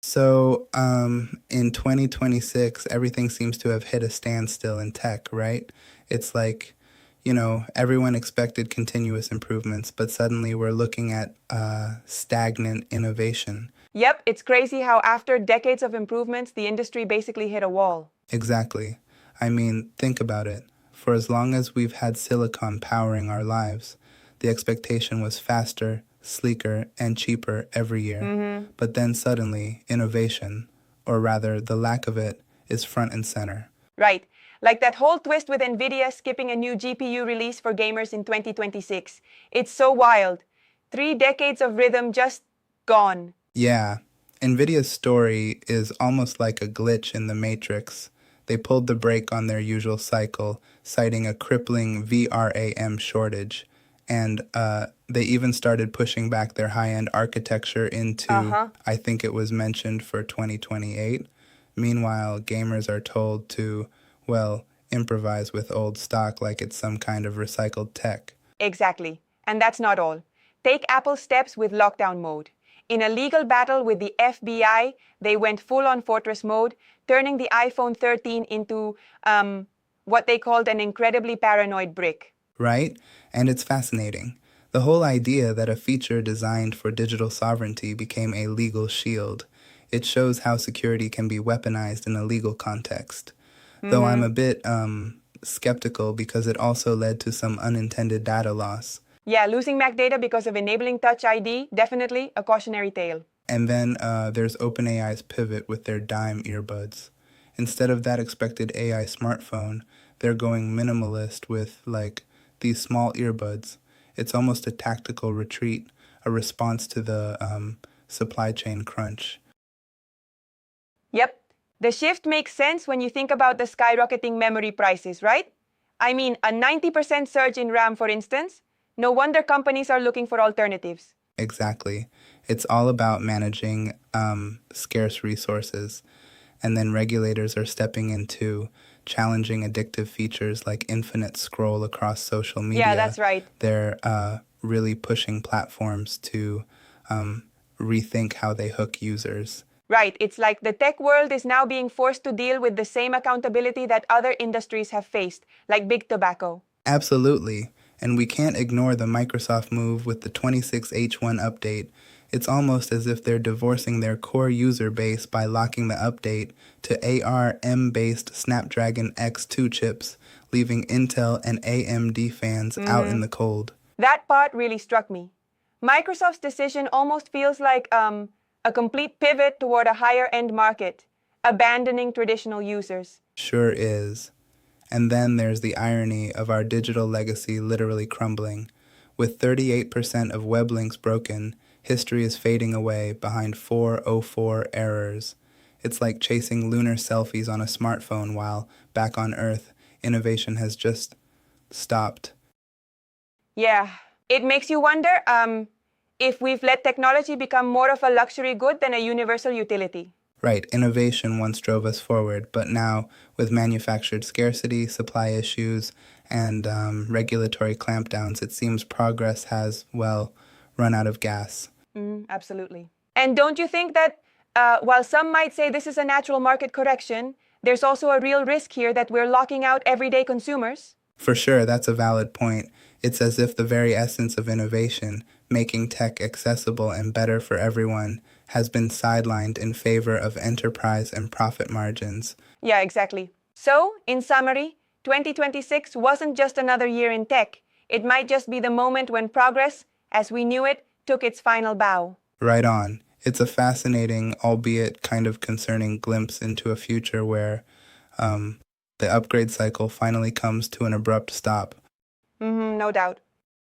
In 2026, everything seems to have hit a standstill in tech, right? It's like, everyone expected continuous improvements, but suddenly we're looking at stagnant innovation. Yep, it's crazy how after decades of improvements, the industry basically hit a wall. Exactly. I mean, think about it. For as long as we've had silicon powering our lives, the expectation was faster, sleeker, and cheaper every year. But then suddenly, innovation, or rather the lack of it, is front and center. Right. Like that whole twist with Nvidia skipping a new GPU release for gamers in 2026. It's so wild. 3 decades of rhythm just gone. Yeah, NVIDIA's story is almost like a glitch in the matrix. They pulled the brake on their usual cycle, citing a crippling VRAM shortage. And they even started pushing back their high-end architecture into, Uh-huh. I think it was mentioned for 2028. Meanwhile, gamers are told to, well, improvise with old stock like it's some kind of recycled tech. Exactly. And that's not all. Take Apple's steps with lockdown mode. In a legal battle with the FBI, they went full on fortress mode, turning the iPhone 13 into what they called an incredibly paranoid brick. Right? And it's fascinating. The whole idea that a feature designed for digital sovereignty became a legal shield. It shows how security can be weaponized in a legal context. Though I'm a bit skeptical because it also led to some unintended data loss. Yeah, losing Mac data because of enabling Touch ID, definitely a cautionary tale. And then there's OpenAI's pivot with their dime earbuds. Instead of that expected AI smartphone, they're going minimalist with like these small earbuds. It's almost a tactical retreat, a response to the supply chain crunch. Yep, the shift makes sense when you think about the skyrocketing memory prices, right? I mean, a 90% surge in RAM, for instance. No wonder companies are looking for alternatives. Exactly. It's all about managing scarce resources. And then regulators are stepping into challenging addictive features like infinite scroll across social Yeah, media. that's right. They're really pushing platforms to rethink how they hook users. Right, it's like the tech world is now being forced to deal with the same accountability that other industries have faced, like big tobacco. Absolutely. And we can't ignore the Microsoft move with the 26H1 update. It's almost as if they're divorcing their core user base by locking the update to ARM-based Snapdragon X2 chips, leaving Intel and AMD fans out in the cold. That part really struck me. Microsoft's decision almost feels like a complete pivot toward a higher end market, abandoning traditional users. Sure is. And then there's the irony of our digital legacy literally crumbling. With 38% of web links broken, history is fading away behind 404 errors. It's like chasing lunar selfies on a smartphone while, back on Earth, innovation has just stopped. Yeah, it makes you wonder if we've let technology become more of a luxury good than a universal utility. Right, innovation once drove us forward, but now, with manufactured scarcity, supply issues, and regulatory clampdowns, it seems progress has, well, run out of gas. Absolutely. And don't you think that while some might say this is a natural market correction, there's also a real risk here that we're locking out everyday consumers? For sure, that's a valid point. It's as if the very essence of innovation, making tech accessible and better for everyone, has been sidelined in favor of enterprise and profit margins. Yeah, exactly. So, in summary, 2026 wasn't just another year in tech. It might just be the moment when progress, as we knew it, took its final bow. Right on. It's a fascinating, albeit kind of concerning glimpse into a future where the upgrade cycle finally comes to an abrupt stop. No doubt.